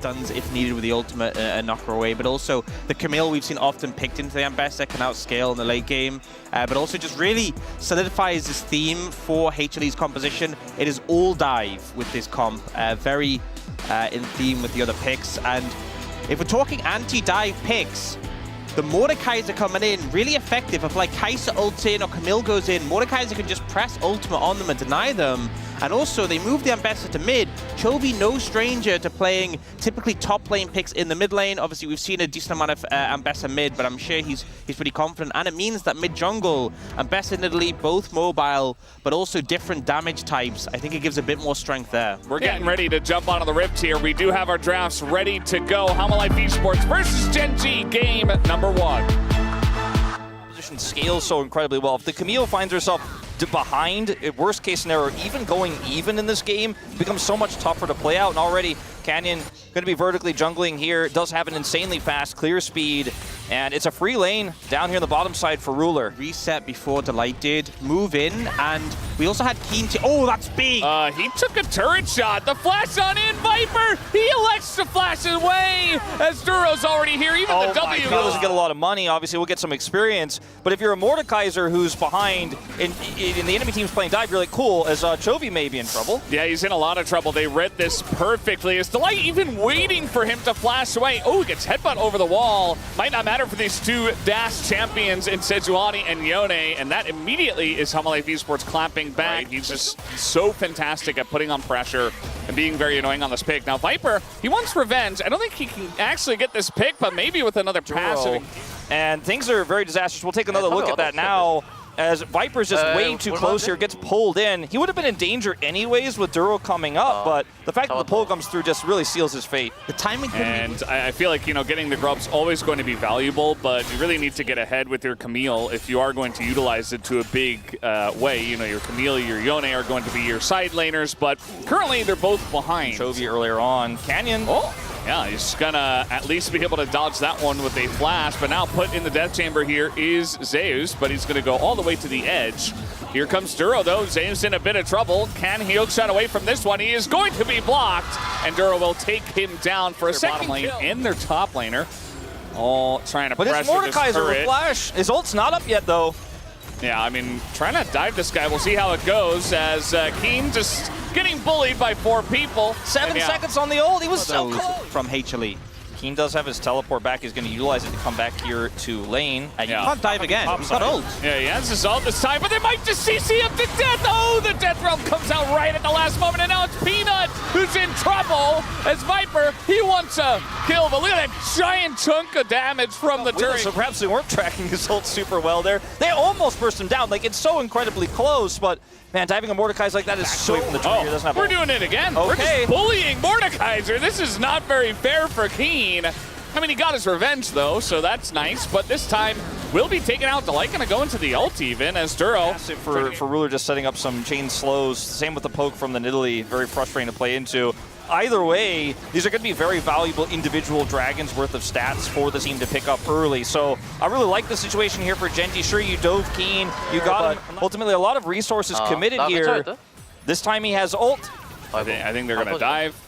stuns if needed with the ultimate and knock her away. But also the Camille we've seen often picked into the Ambessa can outscale in the late game. But also just really solidifies this theme for HLE's composition. It is all dive with this comp, very in theme with the other picks. And if we're talking anti-dive picks, the Mordekaiser coming in, really effective. If like Kai'Sa ults in or Camille goes in, Mordekaiser can just press ultimate on them and deny them. And also, they move the Ambessa to mid. Chovy, no stranger to playing typically top lane picks in the mid lane. Obviously, we've seen a decent amount of Ambessa mid, but I'm sure he's pretty confident. And it means that mid jungle, Ambessa and Italy, both mobile, but also different damage types. I think it gives a bit more strength there. We're getting ready to jump onto the rift here. We do have our drafts ready to go. HLE Esports versus Gen G, game number 1. Position scales so incredibly well. If the Camille finds herself behind, worst case scenario, even going even in this game, it becomes so much tougher to play out. And already, Canyon going to be vertically jungling here. Does have an insanely fast clear speed, and it's a free lane down here on the bottom side for Ruler. Reset before Delight did, move in, and we also had Keen to... Oh, that's big! He took a turret shot. The flash on in, Viper! He elects to flash away as Duro's already here. Even the W. He doesn't get a lot of money. Obviously, we'll get some experience. But if you're a Mordekaiser who's behind, and the enemy team's playing dive, you're like, cool, as Chovy may be in trouble. Yeah, he's in a lot of trouble. They read this perfectly. Is Delight even waiting for him to flash away? Oh, he gets headbutt over the wall. Might not matter for these two Dash champions in Sejuani and Yone, and that immediately is HLE Esports clapping back. Right. He's just so fantastic at putting on pressure and being very annoying on this pick. Now, Viper, he wants revenge. I don't think he can actually get this pick, but maybe with another passive. And things are very disastrous. We'll take another look at that now. As Viper's just way too close here, gets pulled in. He would have been in danger anyways with Duro coming up, but the fact that the pull comes through just really seals his fate. The timing and I feel like, you know, getting the grub's always going to be valuable, but you really need to get ahead with your Camille if you are going to utilize it to a big way. You know, your Camille, your Yone are going to be your side laners, but currently they're both behind. Chovy earlier on. Canyon. Oh. Yeah, he's gonna at least be able to dodge that one with a flash, but now put in the death chamber here is Zeus, but he's gonna go all the way to the edge. Here comes Duro though. Zeus in a bit of trouble. Can he hook shot away from this one? He is going to be blocked, and Duro will take him down for a second lane in their top laner. All trying to pressure this turret. But it's Mordekaiser with flash. His ult's not up yet though. Yeah, I mean, trying to dive this guy. We'll see how it goes as Keen just getting bullied by 4 people. 7 seconds on the ult. He was so close. From HLE. Keen does have his teleport back. He's going to utilize it to come back here to lane. And you can't dive again. He's got ult. Yeah, he has his ult this time, but they might just CC him to death. Oh, the death realm comes out right at the last moment, and now it's Peanut who's in trouble. As Viper, he wants a kill, but look at that giant chunk of damage from the turret. So perhaps they weren't tracking his ult super well there. They almost burst him down. Like, it's so incredibly close, but man, diving a Mordekaiser like that is so from the tree. Doesn't have we're doing it again. Okay. We're just bullying Mordekaiser. This is not very fair for Keen. I mean, he got his revenge, though, so that's nice. But this time, will be taken out. Delight going to go into the ult even as Duro. For Ruler just setting up some chain slows. Same with the poke from the Nidalee. Very frustrating to play into. Either way, these are going to be very valuable individual Dragons worth of stats for the team to pick up early. So I really like the situation here for Genji. Sure, you dove Keen, you got him. Ultimately, a lot of resources committed here. This time he has ult. I think they're going to dive.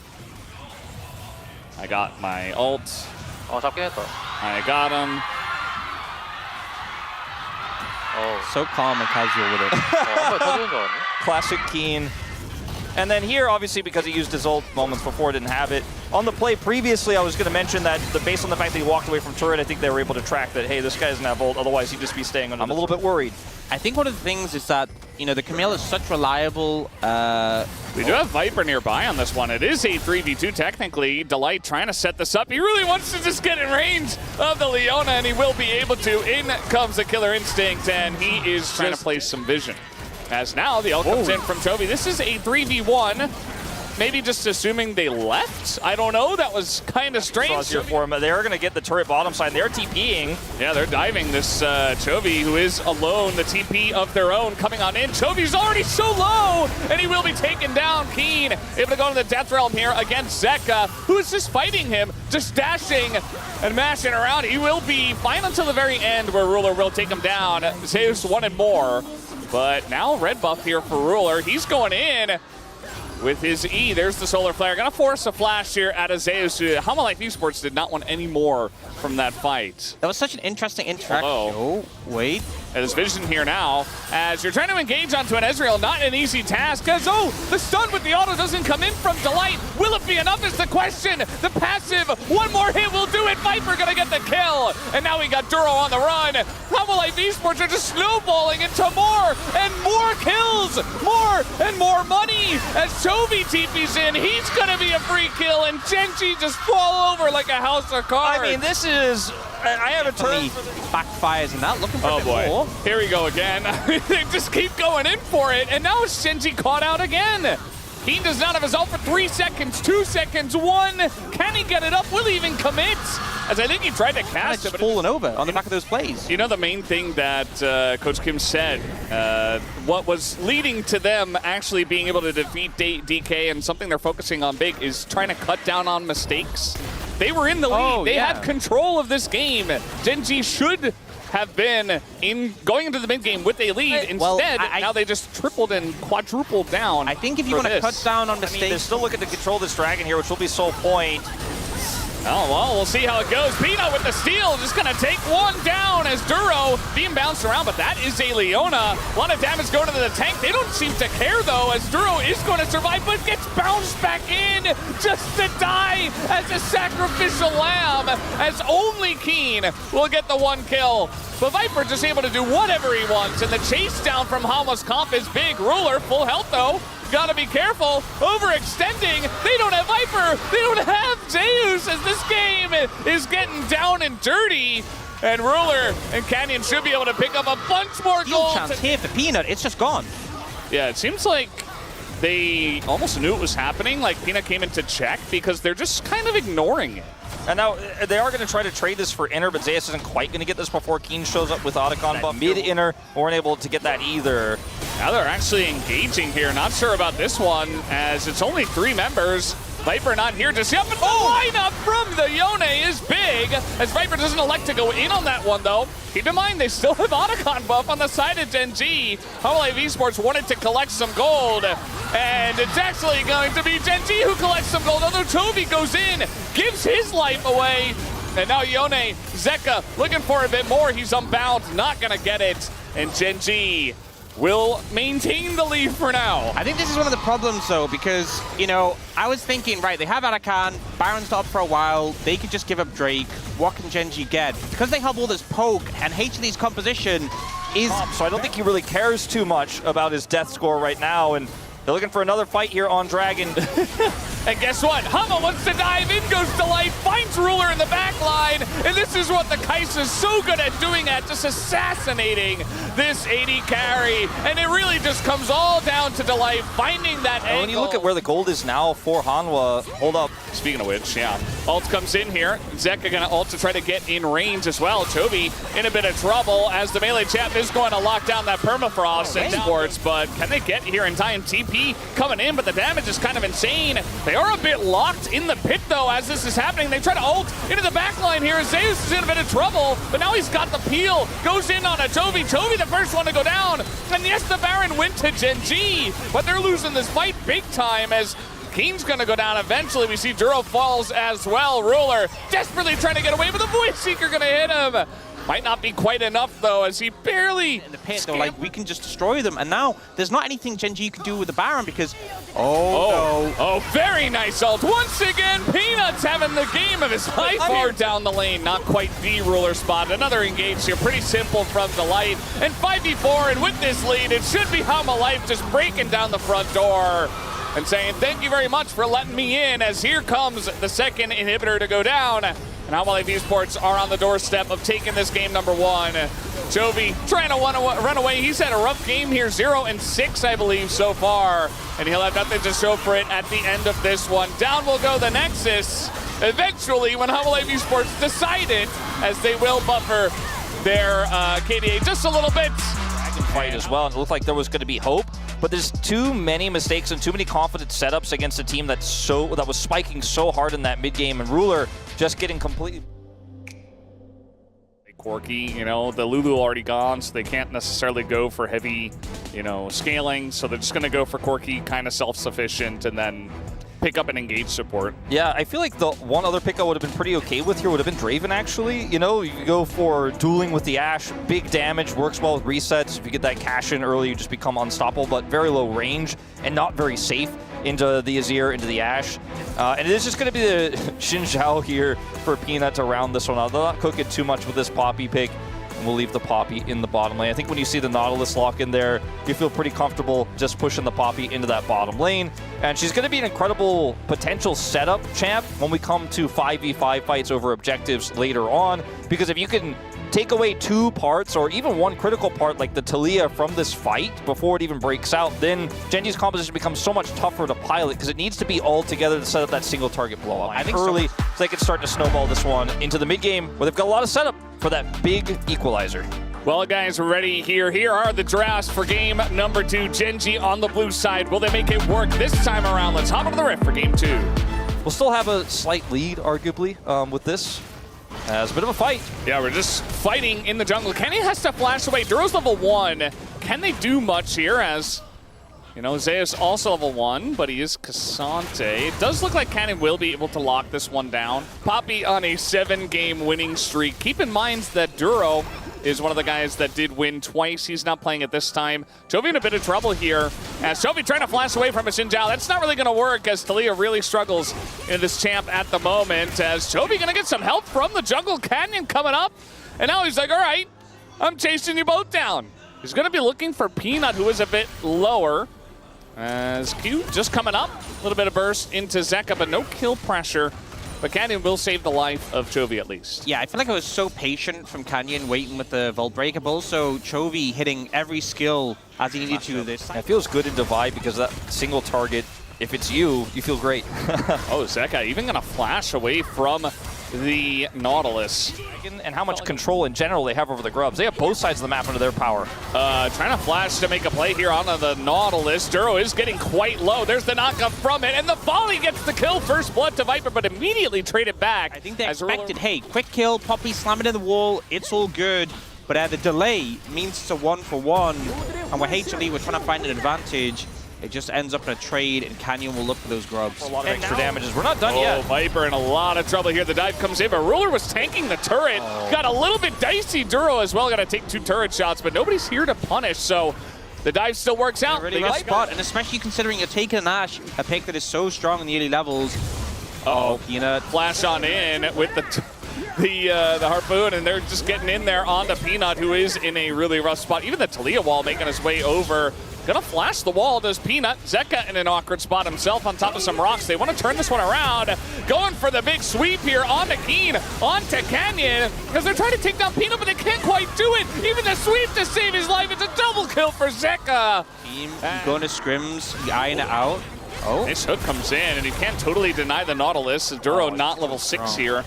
I got my ult. I got him. So calm and casual with it. Classic Keen. And then here, obviously, because he used his ult moments before, didn't have it. On the play previously, I was going to mention that based on the fact that he walked away from turret, I think they were able to track that, hey, this guy doesn't have ult, otherwise he'd just be staying under. I'm a little bit worried. I think one of the things is that, you know, the Camille is such reliable... we do have Viper nearby on this one. It is a 3v2 technically. Delight trying to set this up. He really wants to just get in range of the Leona, and he will be able to. In comes the Killer Instinct, and he is trying to place some vision. As now the ult comes in from Chovy. This is a 3v1. Maybe just assuming they left? I don't know. That was kind of strange. Here for him. They are going to get the turret bottom side. They're TPing. Yeah, they're diving this Chovy, who is alone. The TP of their own coming on in. Chovy's already so low, and he will be taken down. Keen able to go to the Death Realm here against Zeka, who is just fighting him, just dashing and mashing around. He will be fine until the very end, where Ruler will take him down. Zeus wanted more, but now red buff here for Ruler. He's going in. with his E. There's the solar flare. Gonna force a flash here at Zeus. Life Esports did not want any more from that fight. That was such an interesting interaction. Oh, wait. There's vision here now as you're trying to engage onto an Ezreal. Not an easy task as, the stun with the auto doesn't come in from Delight. Will it be enough is the question. The passive, one more hit will do it. Viper gonna get the kill. And now we got Duro on the run. Life Esports are just snowballing into more and more kills. More and more money as Toby TP's in. He's gonna be a free kill and Genji just fall over like a house of cards. I mean, this is... I have a turn. Backfires and that. Looking for a bit more. Here we go again. They just keep going in for it. And now Genji caught out again. He does not have his ult for 3 seconds, 2 seconds, 1. Can he get it up? Will he even commit? As I think he tried to cast it, but fallen over on the back of those plays. You know, the main thing that Coach Kim said, what was leading to them actually being able to defeat DK and something they're focusing on big is trying to cut down on mistakes. They were in the lead. They had control of this game. Genji should have been going into the mid game with a lead. Instead, now they just tripled and quadrupled down. I think if you want to cut down on mistakes, they're still looking to control this dragon here, which will be sole point. Oh, well, we'll see how it goes. Peanut with the steal, just gonna take one down as Duro being bounced around, but that is a Leona. A lot of damage going to the tank. They don't seem to care, though, as Duro is going to survive, but gets bounced back in just to die as a sacrificial lamb, as only Keen will get the 1 kill. But Viper just able to do whatever he wants, and the chase down from Hama's comp is big. Ruler, full health, though. Gotta be careful. Overextending. They don't have Viper. They don't have Zeus as this game is getting down and dirty. And Ruler and Canyon should be able to pick up a bunch more gold. Chance here for Peanut. It's just gone. Yeah, it seems like they almost knew it was happening. Like Peanut came in to check because they're just kind of ignoring it. And now they are going to try to trade this for inner, but Zeus isn't quite going to get this before Keen shows up with Otacon buff. Mid-inner, weren't able to get that either. Now they're actually engaging here. Not sure about this one, as it's only 3 members. Viper not here just yet, but the lineup from the Yone is big, as Viper doesn't elect to go in on that one, though. Keep in mind, they still have Otacon buff on the side of Genji. Life Esports wanted to collect some gold, and it's actually going to be Genji who collects some gold, although Toby goes in, gives his life away, and now Yone, Zeka looking for a bit more. He's unbound, not gonna get it, and Genji will maintain the lead for now. I think this is one of the problems, though, because, you know, I was thinking, right, they have Otacon, Baron's up for a while, they could just give up Drake. What can Genji get? Because they have all this poke, and HLE's composition is... So I don't think he really cares too much about his death score right now, and they're looking for another fight here on Dragon. And guess what? Hama wants to dive in, goes Delight, finds Ruler in the back line, and this is what the Kai'Sa is so good at doing, at just assassinating this AD carry. And it really just comes all down to Delight finding that angle. When you look at where the gold is now for Hanwha, hold up. Speaking of which, yeah, ult comes in here. Zeka gonna ult to try to get in range as well. Toby in a bit of trouble as the melee champ is going to lock down that permafrost and sports, but can they get here in time? TP coming in, but the damage is kind of insane. They are a bit locked in the pit, though, as this is happening. They try to ult into the backline here. Zeus is in a bit of trouble, but now he's got the peel. Goes in on a Toby. Toby the first one to go down. And yes, the Baron went to Genji, but they're losing this fight big time as Keen's gonna go down eventually. We see Duro falls as well. Ruler desperately trying to get away, but the Void Seeker gonna hit him. Might not be quite enough, though, as he barely... In the pit, they're like, we can just destroy them. And now, there's not anything Genji can do with the Baron because... Oh, very nice ult. Once again, Peanut's having the game of his life here down the lane. Not quite the Ruler spot. Another engage here. Pretty simple from Delight. And 5v4, and with this lead, it should be Hama Life just breaking down the front door and saying, thank you very much for letting me in, as here comes the second inhibitor to go down. And Life Esports are on the doorstep of taking this game number 1. Jovi trying to run away. He's had a rough game here, 0-6, I believe, so far. And he'll have nothing to show for it at the end of this one. Down will go the Nexus. Eventually, when Life Esports decide it, as they will buffer their KDA just a little bit. Fight as well, and it looked like there was going to be hope, but there's too many mistakes and too many confident setups against a team that was spiking so hard in that mid game, and Ruler just getting completely quirky. You know, the Lulu already gone, so they can't necessarily go for heavy you know, scaling. So they're just going to go for Corki, kind of self-sufficient, and then pick up and engage support. Yeah, I feel like the one other pick I would have been pretty okay with here would have been Draven, actually. You know, you go for dueling with the Ashe, big damage, works well with resets. If you get that cash in early, you just become unstoppable, but very low range and not very safe into the Azir, into the Ashe. And it is just going to be the Xin Zhao here for Peanut to round this one out. They'll not cook it too much with this Poppy pick. We'll leave the Poppy in the bottom lane. I think when you see the Nautilus lock in there, you feel pretty comfortable just pushing the Poppy into that bottom lane. And she's going to be an incredible potential setup champ when we come to 5v5 fights over objectives later on. Because if you can take away 2 parts or even 1 critical part like the Talia from this fight before it even breaks out, then Genji's composition becomes so much tougher to pilot because it needs to be all together to set up that single target blow up. I think early, so they can start to snowball this one into the mid game where they've got a lot of setup for that big equalizer. Well, guys, we're ready here. Here are the drafts for game number 2. Genji on the blue side. Will they make it work this time around? Let's hop into the rift for game 2. We'll still have a slight lead, arguably, with this. It's a bit of a fight. Yeah, we're just fighting in the jungle. Kenny has to flash away. Duro's level 1. Can they do much here as, you know, Zeus also level 1, but he is Cassante. It does look like Cannon will be able to lock this one down. Poppy on a 7-game winning streak. Keep in mind that Duro is one of the guys that did win twice. He's not playing it this time. Chovy in a bit of trouble here. As Chovy trying to flash away from a Xin Zhao. That's not really going to work as Talia really struggles in this champ at the moment. As Chovy going to get some help from the jungle Canyon coming up. And now he's like, all right, I'm chasing you both down. He's going to be looking for Peanut, who is a bit lower. As Q just coming up. A little bit of burst into Zeka, but no kill pressure. But Canyon will save the life of Chovy at least. Yeah, I feel like I was so patient from Canyon waiting with the Vault Breaker, but also Chovy hitting every skill as he needed to this time. It feels good in Divide because that single target, if it's you feel great. Oh, Zeka even going to flash away from the Nautilus. And how much control in general they have over the Grubs. They have both sides of the map under their power. Trying to flash to make a play here onto the Nautilus. Duro is getting quite low. There's the knockup from it, and the volley gets the kill. First blood to Viper, but immediately traded back. I think they expected, hey, quick kill, Poppy slam it in the wall, it's all good. But the delay means it's a 1-for-1, and with HLE, we're trying to find an advantage. It just ends up in a trade, and Canyon will look for those grubs. A lot of extra damages. We're not done yet. Viper in a lot of trouble here. The dive comes in, but Ruler was tanking the turret. Got a little bit dicey. Duro as well got to take 2 turret shots, but nobody's here to punish, so the dive still works out. Really good spot, and especially considering you're taking an Ashe, a pick that is so strong in the early levels. Peanut. Flash on in with the harpoon, and they're just getting in there on the Peanut, who is in a really rough spot. Even the Talia wall making his way over. Gonna flash the wall, does Peanut. Zeka in an awkward spot himself on top of some rocks. They want to turn this one around. Going for the big sweep here on the Keen, onto Canyon, because they're trying to take down Peanut, but they can't quite do it. Even the sweep to save his life. It's a double kill for Zeka. Team going to scrims, eyeing it out. Oh. This hook comes in, and you can't totally deny the Nautilus. Duro not level 6 here.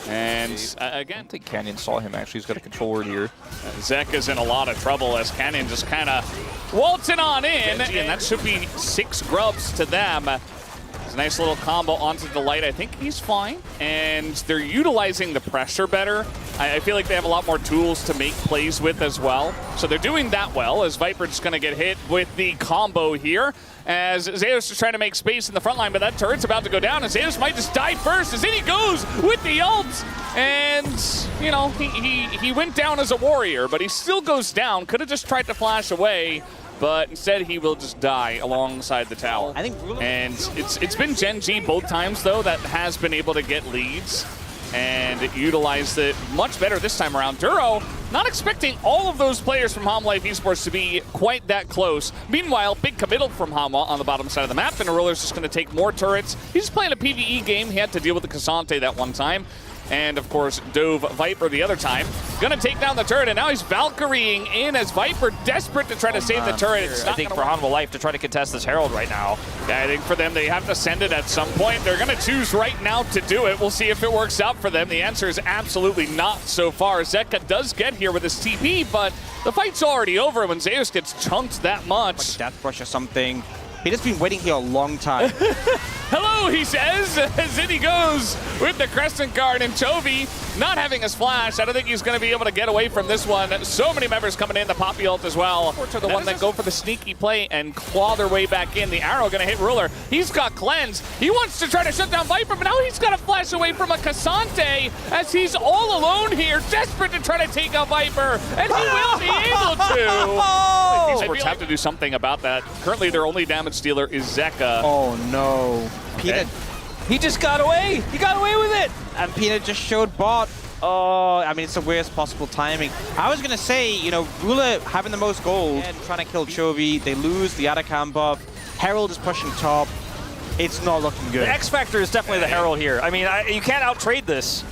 And again, I don't think Canyon saw him actually. He's got a control word here. Zeka's in a lot of trouble as Canyon just kind of waltzing on in, and that should be 6 grubs to them. It's a nice little combo onto the light. I think he's fine, and they're utilizing the pressure better. I feel like they have a lot more tools to make plays with as well. So they're doing that well as Viper just going to get hit with the combo here. As Zeus is trying to make space in the front line, but that turret's about to go down, and Zeus might just die first, as in he goes with the ult. And, you know, he went down as a warrior, but he still goes down. Could have just tried to flash away, but instead he will just die alongside the tower. I think and it's been Genji both times, though, that has been able to get leads and utilized it much better this time around. Duro, not expecting all of those players from Hom Life Esports to be quite that close. Meanwhile, big committal from Hama on the bottom side of the map, and Ruler's just going to take more turrets. He's playing a PvE game. He had to deal with the Cassante that one time. And, of course, dove Viper the other time. Gonna take down the turret, and now he's Valkyrieing in as Viper desperate to try to save the turret. I think for Hanwha Life to try to contest this Herald right now. Yeah, I think for them, they have to send it at some point. They're gonna choose right now to do it. We'll see if it works out for them. The answer is absolutely not so far. Zeka does get here with his TP, but the fight's already over when Zeus gets chunked that much. Death Brush or something. Peanut's been waiting here a long time. Hello, he says, as in he goes with the Crescent Guard, and Chovy not having his flash. I don't think he's going to be able to get away from this one. So many members coming in, the Poppy ult as well. To the one that go for the sneaky play and claw their way back in. The arrow going to hit Ruler. He's got Cleanse. He wants to try to shut down Viper, but now he's got to flash away from a Cassante as he's all alone here, desperate to try to take out Viper, and he will be able to. These sports have to do something about that. Currently, their only damage dealer is Zeka. Oh, no. Peanut, he just got away. He got away with it. and Peanut just showed bot. Oh, I mean, it's the worst possible timing. I was going to say, you know, Ruler having the most gold and trying to kill Chovy. They lose the Atacam buff. Herald is pushing top. It's not looking good. The X Factor is definitely the Herald here. I mean, you can't out-trade this.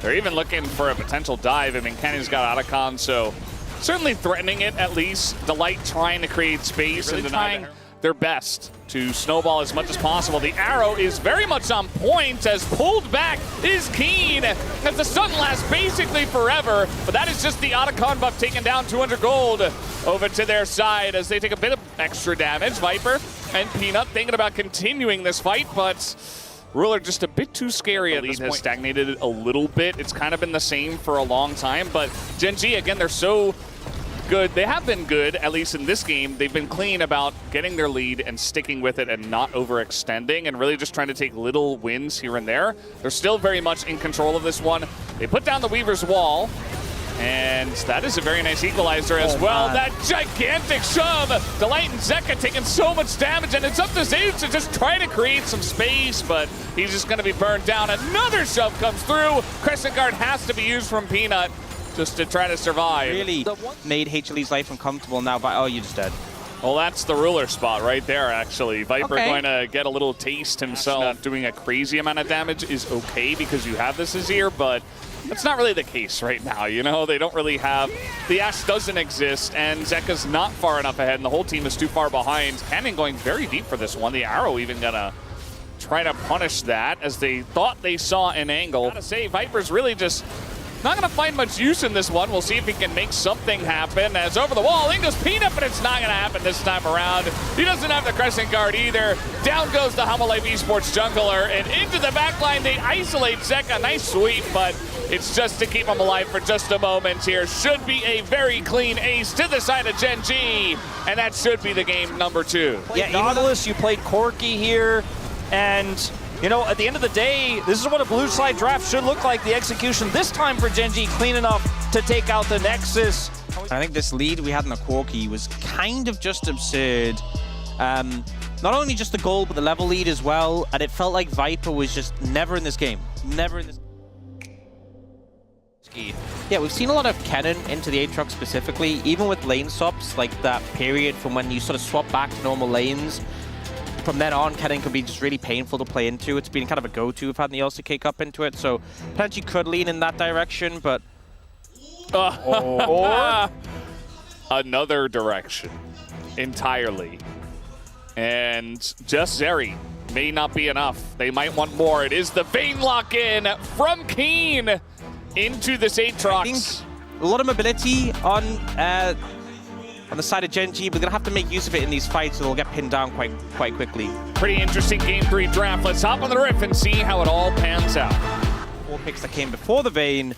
They're even looking for a potential dive. I mean, Canyon's got Atacon, so certainly threatening it at least. Delight trying to create space and trying their best to snowball as much as possible. The arrow is very much on point as pulled back is Keen as the stun lasts basically forever, but that is just the Atacon buff taking down 200 gold over to their side as they take a bit of extra damage. Viper and Peanut thinking about continuing this fight, but Ruler just a bit too scary at this point. Has stagnated a little bit. It's kind of been the same for a long time, but Gen G, again, they're so good. They have been good, at least in this game. They've been clean about getting their lead and sticking with it and not overextending and really just trying to take little wins here and there. They're still very much in control of this one. They put down the Weaver's Wall, and that is a very nice equalizer as well. Man. That gigantic shove. Delight and Zeka taking so much damage, and it's up to Zayus to just try to create some space, but he's just going to be burned down. Another shove comes through. Crescent Guard has to be used from Peanut just to try to survive. Really made HLE's life uncomfortable now, but oh, you're just dead. Well, that's the Ruler spot right there, actually. Viper going to get a little taste himself. Not doing a crazy amount of damage is okay because you have this Azir, but that's not really the case right now, you know? They don't really have... The Ashe doesn't exist, and Zeka's not far enough ahead, and the whole team is too far behind. Cannon going very deep for this one. The arrow even gonna try to punish that as they thought they saw an angle. Gotta say, Viper's really just not going to find much use in this one. We'll see if he can make something happen. As over the wall, in goes Peanut, but it's not going to happen this time around. He doesn't have the Crescent Guard either. Down goes the Humalife Esports jungler, and into the backline they isolate Zeka. Nice sweep, but it's just to keep him alive for just a moment here. Should be a very clean ace to the side of Gen G, and that should be the game number 2. Yeah, Nautilus, you played Corki here, and you know, at the end of the day, this is what a blue side draft should look like. The execution this time for Gen G, clean enough to take out the Nexus. I think this lead we had in the Corki was kind of just absurd. Not only just the goal, but the level lead as well. And it felt like Viper was just never in this game. Never in this. Yeah, we've seen a lot of Kennen into the Aatrox specifically, even with lane swaps, like that period from when you sort of swap back to normal lanes. From then on, Kennen can be just really painful to play into. It's been kind of a go-to we've had in the LCK Cup into it, so potentially could lean in that direction, but... Or another direction entirely. And just Zeri may not be enough. They might want more. It is the Vayne lock-in from Keen into this Aatrox. I think a lot of mobility on the side of Gen G, but they're going to have to make use of it in these fights, so they'll get pinned down quite quickly. Pretty interesting Game 3 draft. Let's hop on the riff and see how it all pans out. 4 picks that came before the Vayne.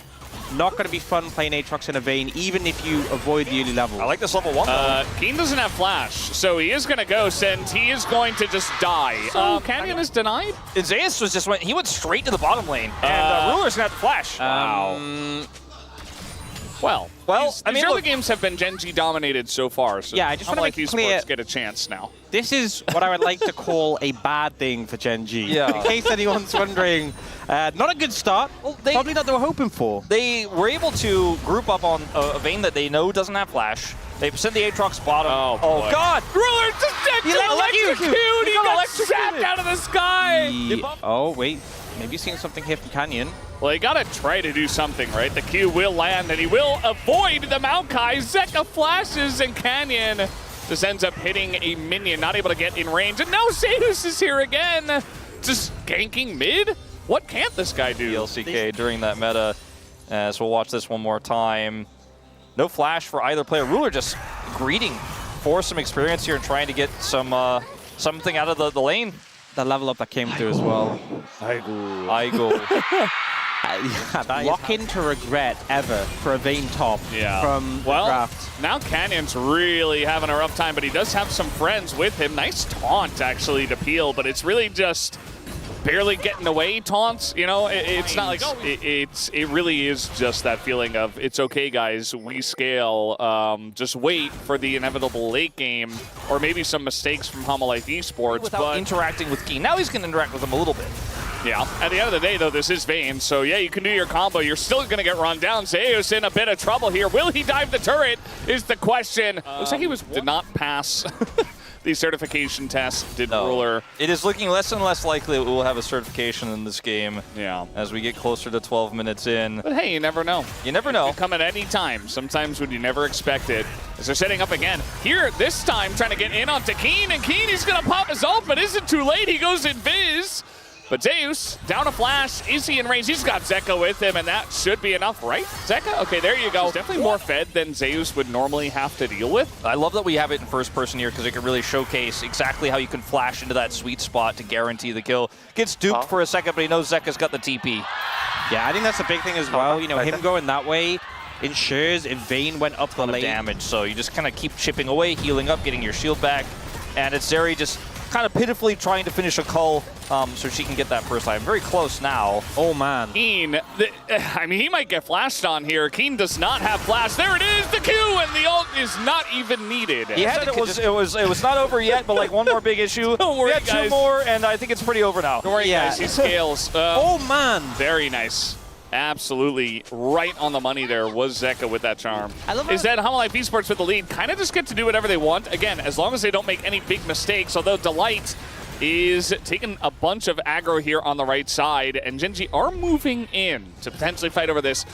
Not going to be fun playing Aatrox in a Vayne, even if you avoid the early level. I like this level 1, though. Keen doesn't have flash, so he is going to ghost, and he is going to just die. Canyon is denied? And Zayus was just he went straight to the bottom lane, and Ruler's going to have flash. Wow. Well, I mean, early games have been Gen G dominated so far, so yeah, I just want to make it clear, get a chance now. This is what I would like to call a bad thing for Gen G. Yeah. In case anyone's wondering, not a good start. Well, probably not what they were hoping for. They were able to group up on a Vayne that they know doesn't have flash. They sent the Aatrox bottom. Oh God! Ruler's just dead to electrocute! He got zapped out of the sky! Oh, wait. Maybe seeing something here from Canyon. Well, you gotta try to do something, right? The Q will land, and he will avoid the Maokai. Zeka flashes, and Canyon just ends up hitting a minion, not able to get in range. And now Zayus is here again, just ganking mid? What can't this guy do? The LCK during that meta, so we'll watch this one more time. No flash for either player. Ruler just greeting for some experience here and trying to get some something out of the lane. The level up that came through as well. I go. Lock into regret ever for a Vayne top from well, draft. Now Canyon's really having a rough time, but he does have some friends with him. Nice taunt, actually, to Peel, but it's really just barely getting away taunts. You know, it's not like it really is just that feeling of it's okay, guys. We scale. Just wait for the inevitable late game, or maybe some mistakes from Homolife Esports. Without interacting with Keen. Now he's going to interact with him a little bit. Yeah. At the end of the day, though, this is Vayne. So, yeah, you can do your combo. You're still going to get run down. Zeus in a bit of trouble here. Will he dive the turret is the question. Looks like he did not pass the certification test, did Ruler. It is looking less and less likely that we will have a certification in this game. Yeah. As we get closer to 12 minutes in. But hey, you never know. You never know. It can come at any time, sometimes when you never expect it. As they're setting up again. Here, this time, trying to get in onto Keen, and Keen, he's going to pop his ult, but isn't too late. He goes in Viz. But Zeus, down a flash. Is he in range? He's got Zeka with him, and that should be enough, right? Zeka? Okay, there you go. He's definitely more fed than Zeus would normally have to deal with. I love that we have it in first person here because it can really showcase exactly how you can flash into that sweet spot to guarantee the kill. Gets duped for a second, but he knows Zeka's got the TP. Yeah, I think that's a big thing as well. You know, him going that way ensures if Vayne went up the lane. Damage, so you just kind of keep chipping away, healing up, getting your shield back. And it's Zeri just kind of pitifully trying to finish a cull so she can get that first item. Very close now. Oh, man. Keen, I mean, he might get flashed on here. Keen does not have flash. There it is, the Q, and the ult is not even needed. He had it was not over yet, but like one more big issue. Don't worry, guys. 2 more, and I think it's pretty over now. Don't worry, guys. He scales. Oh, man. Very nice. Absolutely right on the money there was Zeka with that charm. I love is that Homolife Esports with the lead kind of just get to do whatever they want. Again, as long as they don't make any big mistakes, although Delight is taking a bunch of aggro here on the right side, and Genji are moving in to potentially fight over this.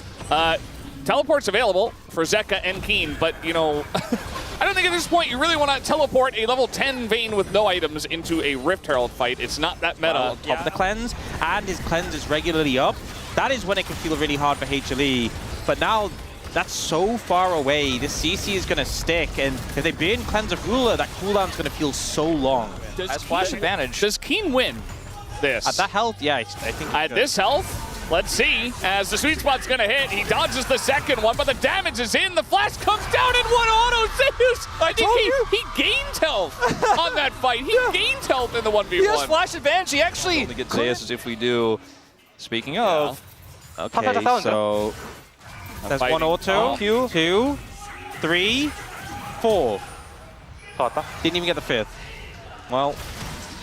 Teleport's available for Zeka and Keen, but, you know, I don't think at this point you really want to teleport a level 10 Vayne with no items into a Rift Herald fight. It's not that meta. Top the cleanse, and his cleanse is regularly up. That is when it can feel really hard for HLE, but now that's so far away. The CC is going to stick, and if they burn Cleanse of Ruler, that cooldown's going to feel so long. Has flash advantage. Does Keen win this? At that health, yeah, I think at this health, let's see. As the sweet spot's going to hit, he dodges the second one, but the damage is in. The flash comes down in one auto. Zeus, I think he gained health on that fight. He gained health in the 1v1. He has flash advantage. He actually only gets Zeus as if we do. Speaking of, okay, so there's one auto, 2, 3, 4. Didn't even get the 5th. Well,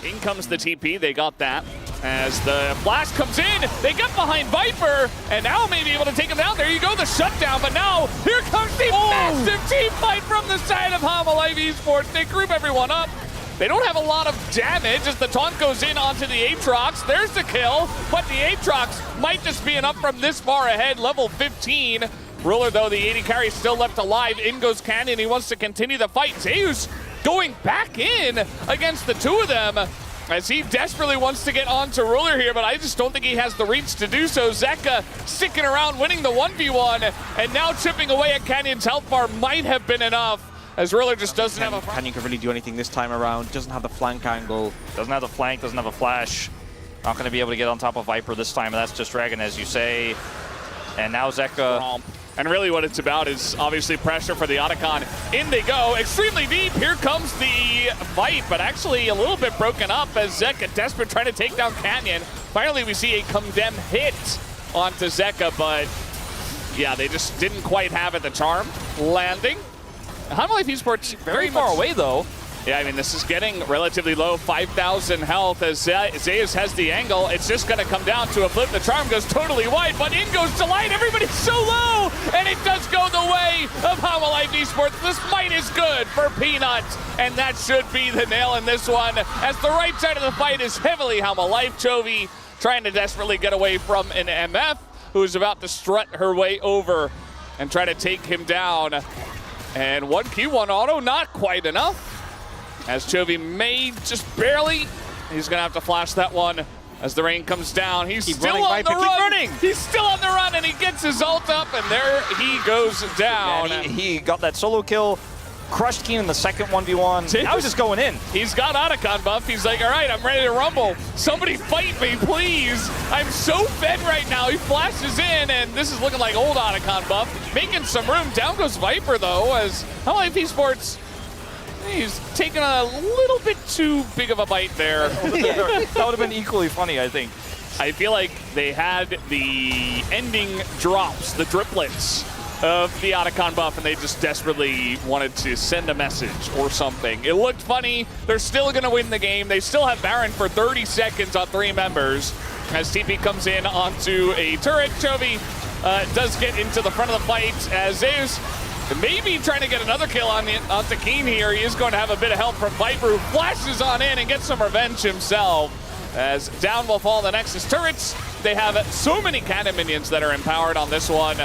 in comes the TP. They got that. As the flash comes in, they get behind Viper, and now may be able to take him down. There you go, the shutdown. But now here comes the massive team fight from the side of Homolife Esports. They group everyone up. They don't have a lot of damage as the taunt goes in onto the Aatrox. There's the kill, but the Aatrox might just be enough from this far ahead, level 15. Ruler, though, the 80 carry still left alive. In goes Canyon. He wants to continue the fight. Zeus going back in against the two of them as he desperately wants to get onto Ruler here, but I just don't think he has the reach to do so. Zeka sticking around, winning the 1v1, and now chipping away at Canyon's health bar might have been enough. As Ruler just doesn't have a... Canyon can really do anything this time around. Doesn't have the flank angle. Doesn't have the flank, doesn't have a flash. Not going to be able to get on top of Viper this time, and that's just Dragon, as you say. And now Zeka... And really what it's about is obviously pressure for the Otacon. In they go, extremely deep. Here comes the fight, but actually a little bit broken up as Zeka desperate trying to take down Canyon. Finally, we see a condemn hit onto Zeka, but yeah, they just didn't quite have it. The charm landing. Homolife Esports very far away, though. Yeah, I mean, this is getting relatively low, 5,000 health as Zeus has the angle. It's just going to come down to a flip. The charm goes totally wide, but in goes Delight. Everybody's so low, and it does go the way of Homolife Esports. This fight is good for Peanut, and that should be the nail in this one, as the right side of the fight is heavily Homolife. Chovy trying to desperately get away from an MF, who's about to strut her way over and try to take him down. And 1Q1 auto, not quite enough. As Chovy may just barely, he's gonna have to flash that one as the rain comes down. He's still on the run. He's still on the run, and he gets his ult up, and there he goes down. Man, he got that solo kill crushed Keen in the second 1v1. Now he's just going in. He's got Otacon buff. He's like, all right, I'm ready to rumble. Somebody fight me, please. I'm so fed right now. He flashes in, and this is looking like old Otacon buff. Making some room. Down goes Viper, though, as HLE Esports, he's taking a little bit too big of a bite there. That would have been equally funny, I think. I feel like they had the ending drops, the driplets of the Otacon buff, and they just desperately wanted to send a message or something. It looked funny. They're still going to win the game. They still have Baron for 30 seconds on 3 members. As TP comes in onto a turret, Chovy does get into the front of the fight as Zeus maybe trying to get another kill onto Keen here. He is going to have a bit of help from Viper, who flashes on in and gets some revenge himself. As down will fall the Nexus turrets. They have so many cannon minions that are empowered on this one.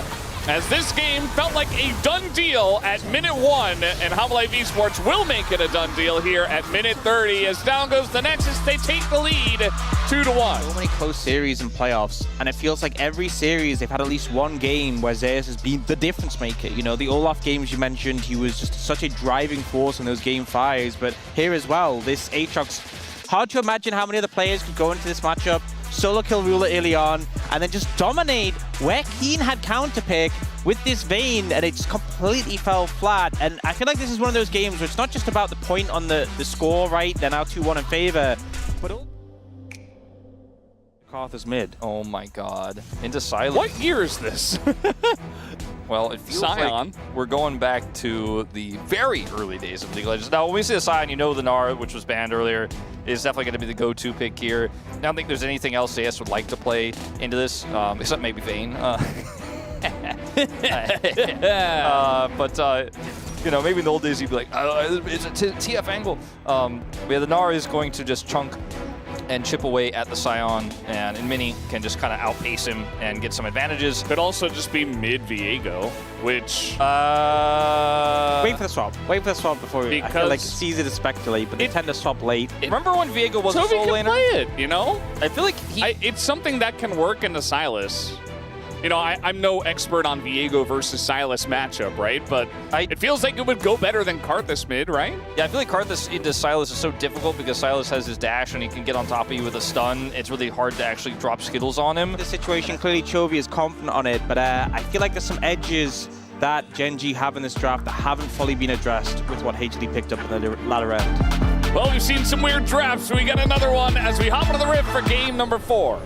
As this game felt like a done deal at minute 1, and HLE Esports will make it a done deal here at minute 30. As down goes the Nexus, they take the lead 2-1. So many close series in playoffs, and it feels like every series they've had at least one game where Zeus has been the difference maker. You know, the Olaf games you mentioned, he was just such a driving force in those game 5s, but here as well, this Aatrox, hard to imagine how many other players could go into this matchup, solo kill Ruler early on, and then just dominate where Keen had counter pick with this Vayne, and it just completely fell flat. And I feel like this is one of those games where it's not just about the point on the score, right? They're now 2-1 in favor, but Carthus mid. Oh my god. Into silence. What year is this? Well, it feels Scion. like we're going back to the very early days of League of Legends. Now, when we see the Scion, you know the Gnar, which was banned earlier, is definitely going to be the go-to pick here. I don't think there's anything else AS would like to play into this, except maybe Vayne. You know, maybe in the old days you'd be like, oh, it's a TF angle. Yeah, the Gnar is going to just chunk and chip away at the Scion, and in Mini can just kind of outpace him and get some advantages. Could also just be mid Viego, which... Wait for the swap. Wait for the swap before we... I feel like it's easy to speculate, but they tend to swap late. Remember when Viego was a solo laner? play it, you know? I feel like it's something that can work into Sylas. You know, I'm no expert on Viego versus Sylas matchup, right? But it feels like it would go better than Karthus mid, right? Yeah, I feel like Karthus into Sylas is so difficult because Sylas has his dash and he can get on top of you with a stun. It's really hard to actually drop Skittles on him. The situation, clearly Chovy is confident on it, but I feel like there's some edges that Gen.G have in this draft that haven't fully been addressed with what HLE picked up in the latter end. Well, we've seen some weird drafts. We got another one as we hop into the rift for game number 4.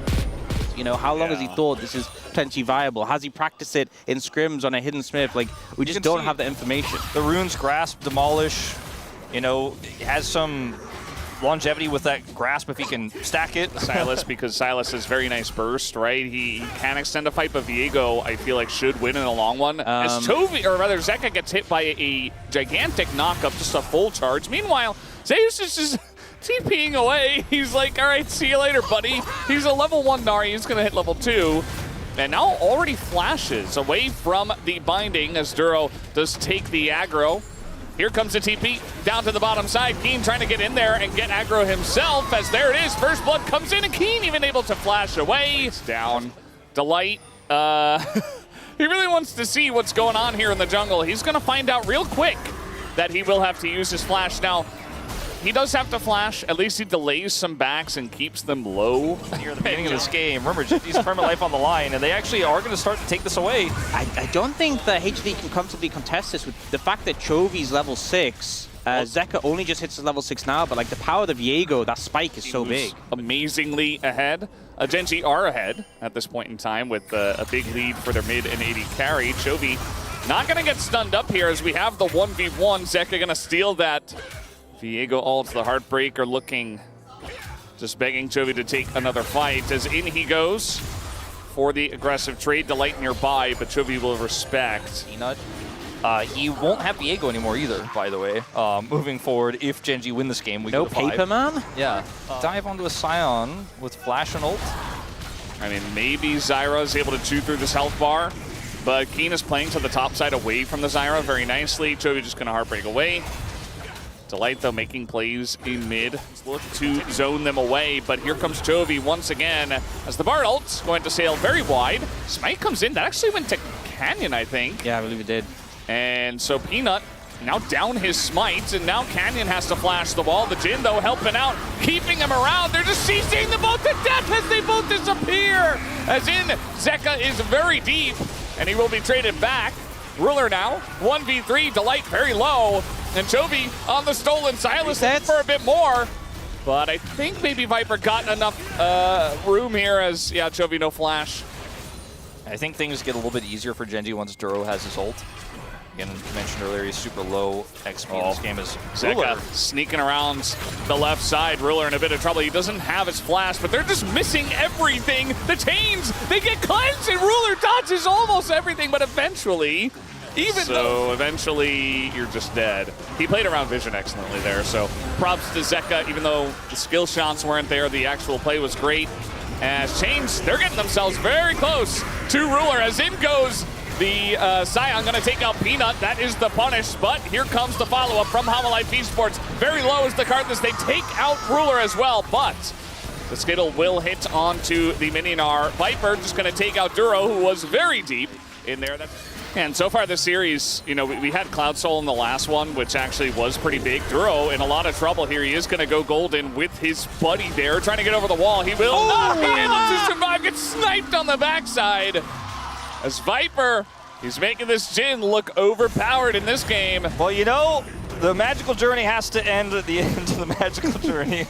You know, how long has he thought this is potentially viable? Has he practiced it in scrims on a hidden Smith? Like, we just don't have the information. The runes, grasp, demolish, you know, has some longevity with that grasp if he can stack it. Sylas, because Sylas has very nice burst, right? He can extend a fight, but Viego, I feel like, should win in a long one. As Chovy, or rather Zeka gets hit by a gigantic knockup, just a full charge. Meanwhile, Zeus is just TPing away. He's like, all right, see you later, buddy. He's a level 1 Gnar. He's going to hit level 2. And now already flashes away from the binding as Duro does take the aggro. Here comes the TP down to the bottom side. Keen trying to get in there and get aggro himself as there it is. First blood comes in and Keen even able to flash away. It's down. Delight. He really wants to see what's going on here in the jungle. He's going to find out real quick that he will have to use his flash. Now, he does have to flash. At least he delays some backs and keeps them low. Near the beginning of this game. Remember, he's permanent life on the line, and they actually are going to start to take this away. I don't think that HLE can comfortably contest this with the fact that Chovy's level 6. Zeka only just hits his level 6 now, but like the power of the Viego, that spike is so big. Amazingly ahead. Gen.G are ahead at this point in time with a big lead for their mid and AD carry. Chovy not going to get stunned up here as we have the 1v1. Zeka going to steal that. Viego ults, the Heartbreaker looking, just begging Chovy to take another fight as in he goes for the aggressive trade. Delight nearby, but Chovy will respect. Peanut. He won't have Viego anymore either, by the way. Moving forward, if Gen.G win this game, we no go to 5. paper, man? Yeah. Dive onto a Scion with flash and ult. I mean, maybe Zyra is able to chew through this health bar, but Keen is playing to the top side away from the Zyra very nicely. Chovy just going to Heartbreak away. Delight, though, making plays in mid. Look to zone them away, but here comes Chovy once again as the Bard ult's going to sail very wide. Smite comes in. That actually went to Canyon, I think. Yeah, I believe it did. And so Peanut Now down his smite, and now Canyon has to flash the wall. The Jhin, though, helping out, keeping him around. They're just CCing them both to death as they both disappear. As in, Zeka is very deep, and he will be traded back. Ruler now, 1v3, Delight very low, and Chovy on the stolen Silas for a bit more. But I think maybe Viper got enough room here as, yeah, Chovy no flash. I think things get a little bit easier for Gen G once Duro has his ult. Again, mentioned earlier, he's super low XP in this game. Is Zeka sneaking around the left side. Ruler in a bit of trouble. He doesn't have his flash, but they're just missing everything. The chains, they get cleansed, and Ruler dodges almost everything, but eventually, eventually, you're just dead. He played around vision excellently there, so props to Zeka. Even though the skill shots weren't there, the actual play was great. As Chains, they're getting themselves very close to Ruler, as in goes the Scion, gonna take out Peanut. That is the punish, but here comes the follow-up from Homalife Esports. Very low is the Karthus. They take out Ruler as well, but the Skittle will hit onto the Mininar. Viper just gonna take out Duro, who was very deep in there. And so far this series, you know, we had Cloud Soul in the last one, which actually was pretty big. Duro in a lot of trouble here. He is going to go golden with his buddy there, trying to get over the wall. He will not be able to survive. Gets sniped on the backside. As Viper, he's making this Jhin look overpowered in this game. Well, you know, the magical journey has to end at the end of the magical journey.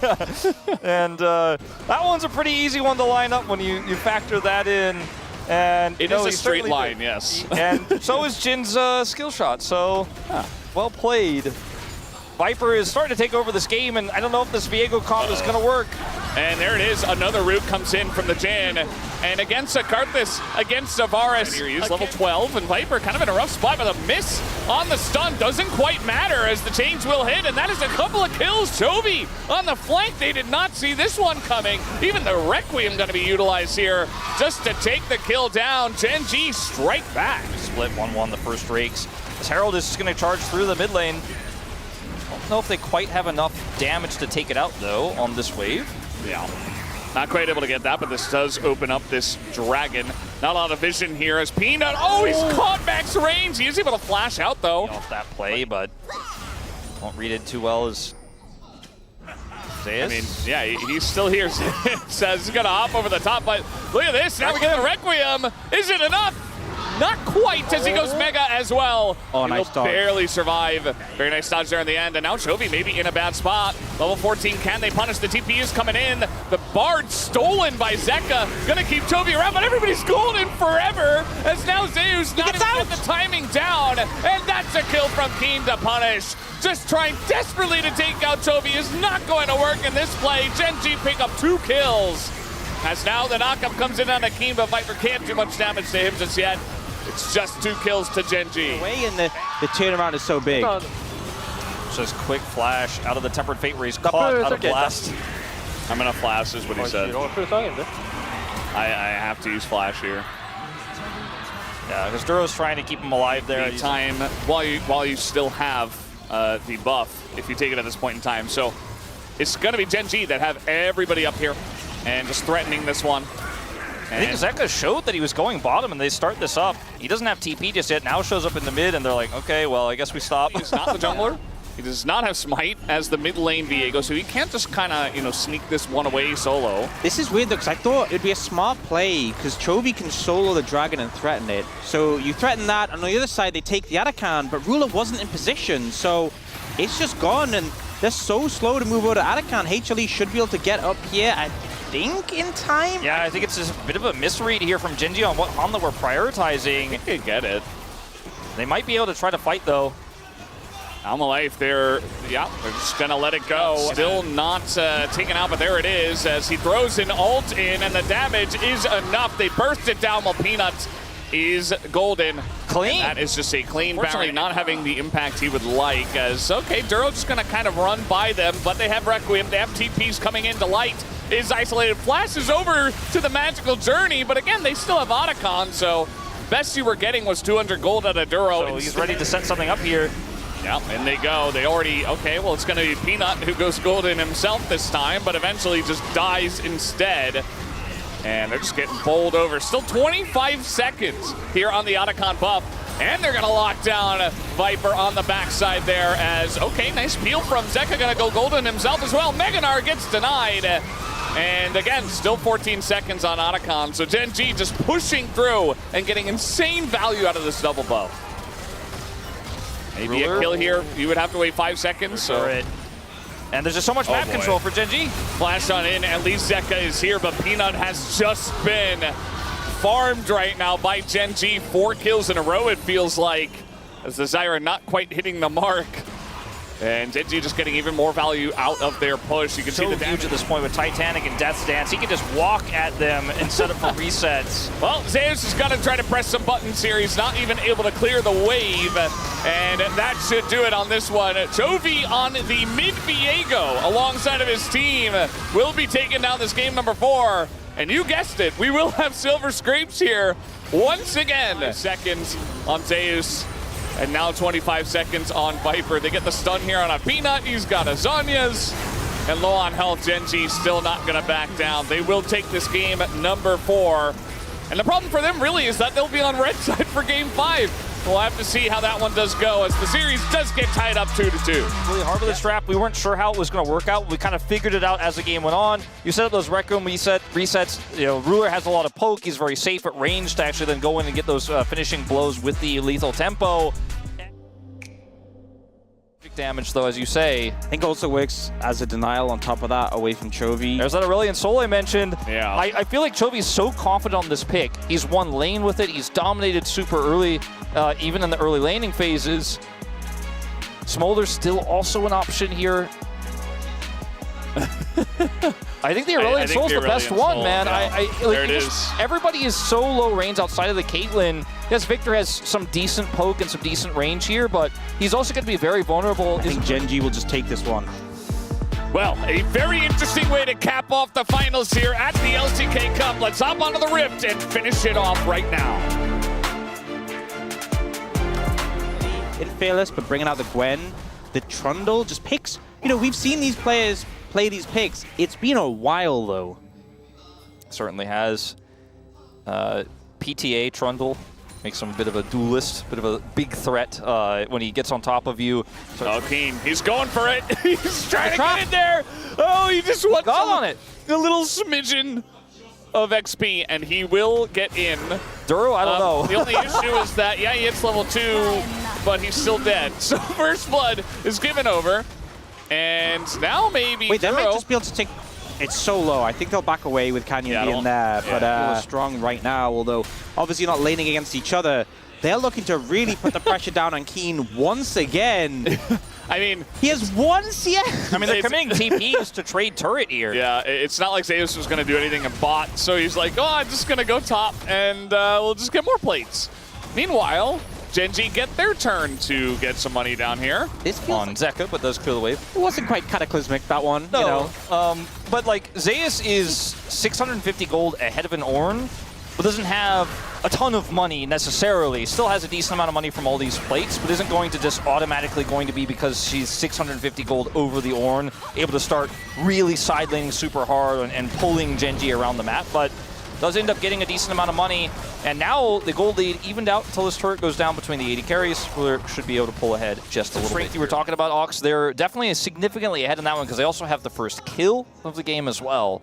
And that one's a pretty easy one to line up when you factor that in. And it is a straight line, yes. And so is Jin's skill shot, so well played. Viper is starting to take over this game, and I don't know if this Viego comp is going to work. And there it is, another root comes in from the Jhin. And against a Karthus, against Zavaris, here he is, level 12, and Viper kind of in a rough spot, but a miss on the stun doesn't quite matter as the chains will hit, and that is a couple of kills. Chovy on the flank, they did not see this one coming. Even the Requiem going to be utilized here just to take the kill down. Gen G strike back. Split 1-1 the first rakes. As Herald is just going to charge through the mid lane. I don't know if they quite have enough damage to take it out, though, on this wave. Yeah. Not quite able to get that, but this does open up this dragon. Not a lot of vision here as Peanut. Oh, he's caught max range. He is able to flash out, though. Off that play, but won't read it too well as Zeus. I mean, yeah, he's still here. Says he's going to hop over the top, but look at this. Now we get the Requiem. Is it enough? Not quite, as he goes Mega as well. Oh, nice dodge. Barely survive. Very nice dodge there in the end. And now Chovy maybe in a bad spot. Level 14, can they punish? The TP is coming in. The Bard stolen by Zeka. Gonna keep Chovy around, but everybody's golden forever. As now Zeus not even get the timing down. And that's a kill from Keen to punish. Just trying desperately to take out Chovy is not going to work in this play. Gen G pick up 2 kills. As now the knockup comes in on Akeem, but Viper can't do much damage to him just yet. It's just 2 kills to Gen G. The way in the turnaround is so big. Just quick flash out of the Tempered Fate where he's caught out of blast. I'm gonna flash is what he said. I have to use flash here. Yeah, because Duro's trying to keep him alive there. The time while you still have the buff, if you take it at this point in time. So it's gonna be Gen G that have everybody up here and just threatening this one. I think Zeka showed that he was going bottom, and they start this up. He doesn't have TP just yet. Now shows up in the mid, and they're like, okay, well, I guess we stop. He's not the jungler. He does not have Smite as the mid lane Viego, so he can't just kind of, you know, sneak this one away solo. This is weird, though, because I thought it'd be a smart play, because Chovy can solo the dragon and threaten it. So you threaten that, and on the other side, they take the Arakan, but Ruler wasn't in position, so it's just gone, and they're so slow to move over to Arakan. HLE should be able to get up here, I think, in time? Yeah, I think it's just a bit of a misread here from Gen G on what Hanla were prioritizing. I think they get it. They might be able to try to fight, though. Almalife, they're just gonna let it go. Still not taken out, but there it is as he throws an ult in, and the damage is enough. They burst it down while Peanut is golden. Clean. And that is just a clean bounty, not having the impact he would like. As, okay, Duro's just gonna kind of run by them, but they have Requiem, they have TPs coming into light. Is isolated, flashes over to the magical journey, but again, they still have Otacon, so best you were getting was 200 gold out of Duro. So he's ready to set something up here. Yeah, and they go. They already, okay, well, it's going to be Peanut who goes golden himself this time, but eventually just dies instead. And they're just getting bowled over. Still 25 seconds here on the Otacon buff. And they're going to lock down Viper on the backside there as, okay, nice peel from Zeka, going to go golden himself as well. Meganar gets denied. And again, still 14 seconds on Otacon. So Gen G just pushing through and getting insane value out of this double bow. Maybe a kill here. You would have to wait 5 seconds. So. And there's just so much map control for Gen G. Flash on in, at least Zeka is here, but Peanut has just been farmed right now by Gen G. 4 kills in a row, it feels like, as the Zyra not quite hitting the mark. And Gen G just getting even more value out of their push. You can see the damage huge at this point with Titanic and Death's Dance. He can just walk at them and set up for resets. Well, Zeus is going to try to press some buttons here. He's not even able to clear the wave. And that should do it on this one. Chovy on the mid-Viego alongside of his team will be taking down this game number 4. And you guessed it, we will have silver scrapes here once again. 5 seconds on Zeus. And now 25 seconds on Viper. They get the stun here on a Peanut. He's got a Zhonya's. And low on health, Gen G still not going to back down. They will take this game number 4. And the problem for them really is that they'll be on red side for game 5. We'll have to see how that one does go as the series does get tied up 2-2. Really hard with this trap. We weren't sure how it was going to work out. We kind of figured it out as the game went on. You set up those Rec Room resets. You know, Ruler has a lot of poke. He's very safe at range to actually then go in and get those finishing blows with the lethal tempo. Damage though, as you say. I think also works as a denial on top of that away from Chovy. There's that Aurelion Soul I mentioned. Yeah. I feel like Chovy's so confident on this pick. He's won lane with it. He's dominated super early, even in the early laning phases. Smolder's still also an option here. I think the Aurelion Soul's the best one, man. Yeah. There it is. Everybody is so low range outside of the Caitlyn. Yes, Victor has some decent poke and some decent range here, but he's also going to be very vulnerable. I think Gen G will just take this one. Well, a very interesting way to cap off the finals here at the LCK Cup. Let's hop onto the Rift and finish it off right now. In Fearless, but bringing out the Gwen, the Trundle just picks. You know, we've seen these players play these picks. It's been a while, though. Certainly has. PTA Trundle makes him a bit of a duelist, bit of a big threat when he gets on top of you. So Keen, he's going for it. He's trying to get in there. Oh, he just wants on it. A little smidgen of XP, and he will get in. Duro, I don't know. The only issue is that, yeah, he hits level 2, but he's still dead. So First Blood is given over. And now maybe Wait, Duro. they might just be able to take... It's so low. I think they'll back away with Canyon being there. But strong right now, although obviously not laning against each other. They're looking to really put the pressure down on Keen once again. I mean... He has one CS! I mean, they're committing TPs to trade turret here. Yeah, it's not like Zeus was going to do anything in bot, so he's like, oh, I'm just going to go top, and we'll just get more plates. Meanwhile, Gen G get their turn to get some money down here. This feels on Zeka, but does clear the wave. It wasn't quite cataclysmic, that one. No, you know. But like, Zeus is 650 gold ahead of an Ornn, but doesn't have a ton of money necessarily. Still has a decent amount of money from all these plates, but isn't going to just automatically going to be because she's 650 gold over the Ornn, able to start really side laning super hard and pulling Gen G around the map, but does end up getting a decent amount of money. And now the gold lead evened out until this turret goes down between the 80 carries. Ruler should be able to pull ahead just a little bit. You were talking about Ox, they're definitely significantly ahead in that one because they also have the first kill of the game as well.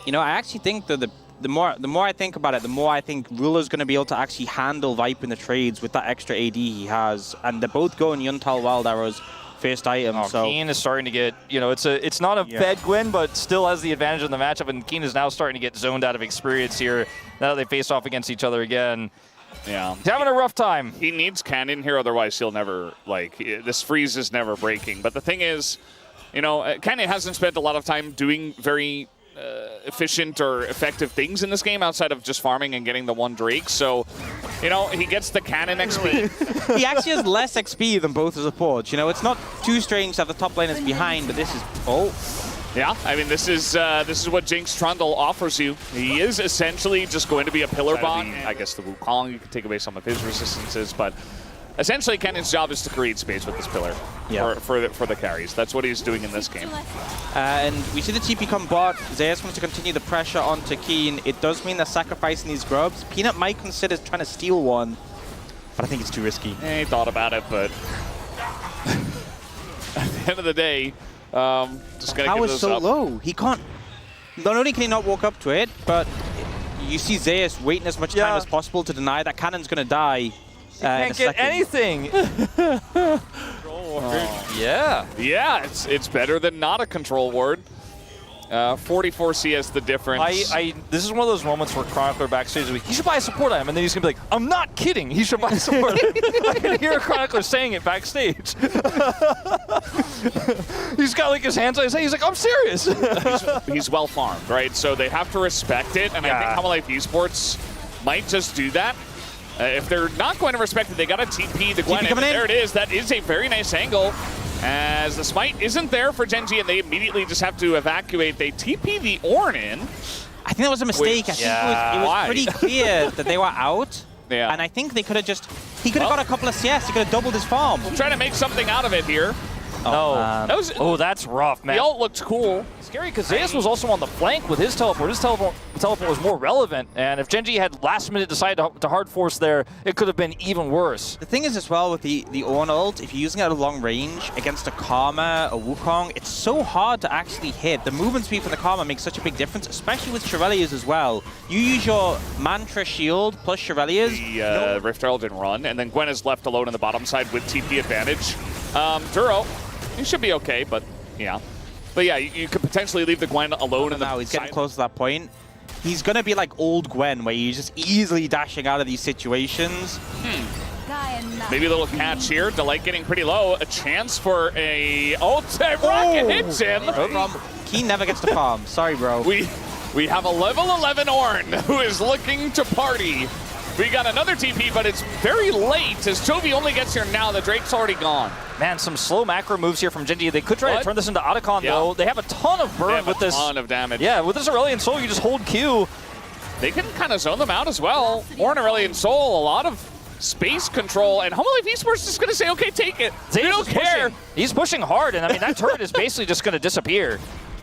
You know, I actually think that the more I think about it, the more I think Ruler's going to be able to actually handle Vipe in the trades with that extra AD he has. And they're both going Yuntal Wild Arrows first item. So Keen is starting to get, you know, it's not a bad Gwen, but still has the advantage in the matchup, and Keen is now starting to get zoned out of experience here now that they face off against each other again. Yeah. He's having a rough time. He needs Cannon here, otherwise he'll never, like, this freeze is never breaking. But the thing is, you know, Cannon hasn't spent a lot of time doing very efficient or effective things in this game outside of just farming and getting the one Drake. So, you know, he gets the Cannon XP. He actually has less XP than both the supports. You know, it's not too strange that the top lane is behind, but this is... Oh. Yeah, I mean, this is what Jinx Trundle offers you. He is essentially just going to be a pillar bot. I guess the Wukong, you can take away some of his resistances, but essentially Cannon's job is to create space with this pillar for the carries. That's what he's doing in this game. And we see the TP come bot. Zeus wants to continue the pressure onto Keen. It does mean they're sacrificing these grubs. Peanut might consider trying to steal one. but I think it's too risky. He thought about it, but at the end of the day, just gonna give Power's this so up. low. He can't. Not only can he not walk up to it, but you see Zeus waiting as much time as possible to deny that cannon's gonna die. Can't get anything. Yeah. Yeah, it's better than not a control ward. 44 CS the difference. This is one of those moments where Chronicler backstage is like, he should buy a support item, and then he's gonna be like, I'm not kidding, he should buy a support item. I can hear a Chronicler saying it backstage. He's got like his hands on his head, he's like, I'm serious. he's well farmed, right? So they have to respect it, and I think Humble Life Esports might just do that. If they're not going to respect it, they got to TP the Gwen, and there it is. That is a very nice angle. As the smite isn't there for Gen G, and they immediately just have to evacuate. They TP the Ornn in. I think that was a mistake. I think it was pretty clear that they were out. Yeah. And I think they could have just... He could have got a couple of CS. He could have doubled his farm. Trying to make something out of it here. Oh, that's rough, man. The ult looked cool. Scary because Zeus was also on the flank with his teleport. His teleport was more relevant, and if Gen G had last minute decided to hard force there, it could have been even worse. The thing is as well with the Ornn ult, if you're using it at a long range against a Karma, a Wukong, it's so hard to actually hit. The movement speed for the Karma makes such a big difference, especially with Shirelias as well. You use your Mantra shield plus Shirelias. The Rift Herald didn't run, and then Gwen is left alone on the bottom side with TP advantage. Duro, he should be okay, but yeah. But yeah, you could potentially leave the Gwen alone in the... Now he's getting close to that point. He's going to be like old Gwen, where he's just easily dashing out of these situations. Maybe a little catch here. Delight getting pretty low. A chance for a ult. Rocket hits him. He never gets to farm. Sorry, bro. We have a level 11 Ornn who is looking to party. We got another TP, but it's very late as Chovy only gets here now. The Drake's already gone. Man, some slow macro moves here from Gen G. They could try to turn this into Otacon, though. They have a ton of burn with this. A ton of damage. Yeah, with this Aurelion Soul, you just hold Q. They can kind of zone them out as well. Ornn, Aurelion Soul, a lot of space control, and Humble Life Esports is just going to say, okay, take it. They don't care. He's pushing hard, and I mean, that turret is basically just going to disappear.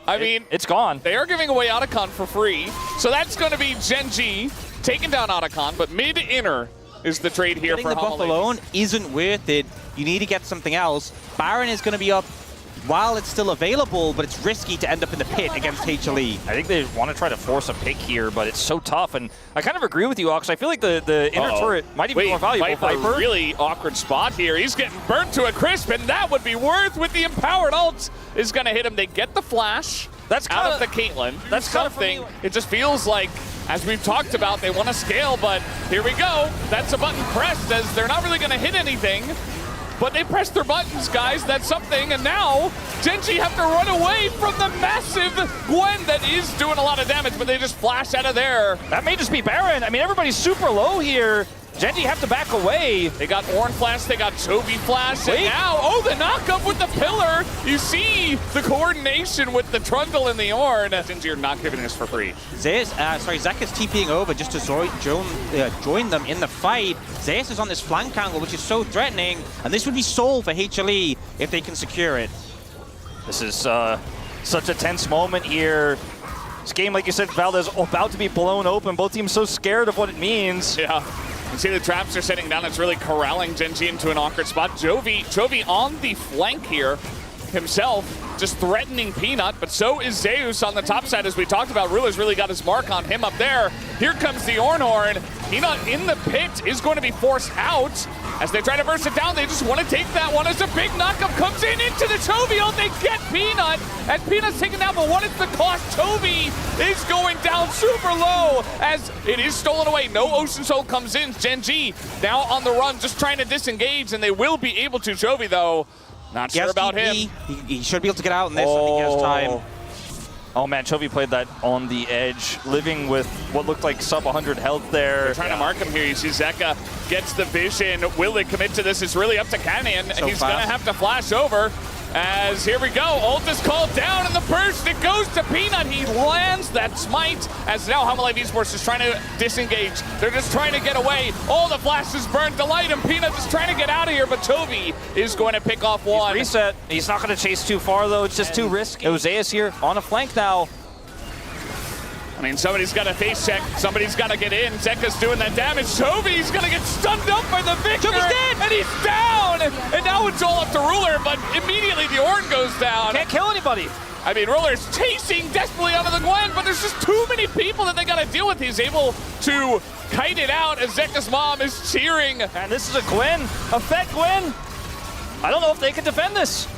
I mean, it's gone. They are giving away Otacon for free, so that's going to be Gen G taking down Otacon, but mid-inner is the trade here for Humble Life. Getting the buff alone isn't worth it. You need to get something else. Baron is going to be up while it's still available, but it's risky to end up in the pit against HLE. I think they want to try to force a pick here, but it's so tough, and I kind of agree with you, Ox. I feel like the inner turret might even be more valuable. Viper, really awkward spot here. He's getting burnt to a crisp, and that would be worth with the empowered ult is going to hit him. They get the flash out of the Caitlyn. That's something. It just feels like, as we've talked about, they want to scale, but here we go. That's a button pressed as they're not really going to hit anything. But they pressed their buttons, guys. That's something. And now Gen G have to run away from the massive Gwen that is doing a lot of damage, but they just flash out of there. That may just be Baron. I mean, everybody's super low here. Gen G have to back away. They got Ornn flash, they got Chovy flash, and now, the knockup with the pillar. You see the coordination with the Trundle and the Ornn. Gen G are not giving this for free. Zeus, Zek is TPing over just to join them in the fight. Zeus is on this flank angle, which is so threatening, and this would be soul for HLE if they can secure it. This is such a tense moment here. This game, like you said, Valdez, about to be blown open. Both teams so scared of what it means. Yeah. You see the traps are setting down. It's really corralling Gen G into an awkward spot. Chovy on the flank here himself, just threatening Peanut, but so is Zeus on the top side, as we talked about. Ruler's really got his mark on him up there. Here comes the Ornn. Peanut in the pit is going to be forced out. As they try to burst it down, they just want to take that one as a big knockup comes in into the Chovy ult. They get Peanut, and Peanut's taken down, but what is the cost? Chovy is going down super low as it is stolen away. No Ocean Soul comes in. Gen G now on the run, just trying to disengage, and they will be able to. Chovy, though, not sure about him. He should be able to get out in this. I think he has time. Oh man, Chovy played that on the edge, living with what looked like sub 100 health there. They're trying to mark him here. You see Zeka gets the vision. Will they commit to this? It's really up to Canyon, and he's going to have to flash over. As here we go, ult is called down in the burst. It goes to Peanut. He lands that smite. As now Humble Life Esports is trying to disengage. They're just trying to get away. All the flashes burn. Delight and Peanut just trying to get out of here, but Chovy is going to pick off one. He's reset. He's not going to chase too far though. It's just too risky. Zeus here on a flank now. I mean, somebody's got to face check. Somebody's got to get in. Zeka's doing that damage. Toby's going to get stunned up by the Victor. Toby's dead! And he's down! And now it's all up to Ruler, but immediately the Ornn goes down. Can't kill anybody. I mean, Ruler's chasing desperately onto the Gwen, but there's just too many people that they got to deal with. He's able to kite it out as Zeka's mom is cheering. And this is a Gwen, a Fett Gwen. I don't know if they can defend this.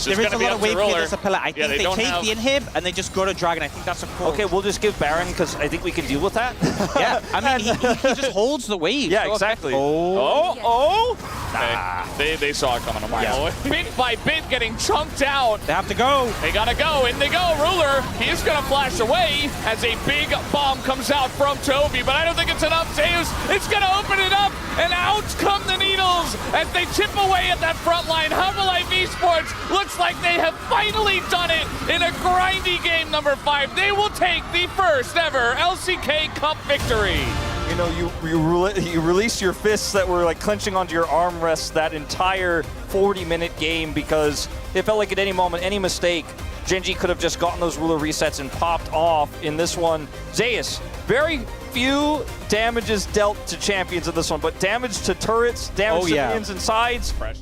There is a lot of wave clear this Apella. I think they take the inhib and they just go to Dragon. I think that's a call. Okay, we'll just give Baron because I think we can deal with that. Yeah, I mean, he just holds the wave. Yeah, so exactly. Oh! Nah. They saw it coming a mile away. Bit by bit getting chunked out. They have to go. They gotta go, and they go. Ruler, he is gonna flash away as a big bomb comes out from Toby, but I don't think it's enough. Zeus, it's gonna open it up, and out come the needles as they chip away at that front line. Humble Esports looks like they have finally done it in a grindy game number 5. They will take the first ever LCK Cup victory. You know, you release your fists that were like clenching onto your armrests that entire 40-minute game because it felt like at any moment, any mistake, Gen.G could have just gotten those ruler resets and popped off in this one. Zeus, very few damages dealt to champions in this one, but damage to turrets, damage to minions and sides. Fresh.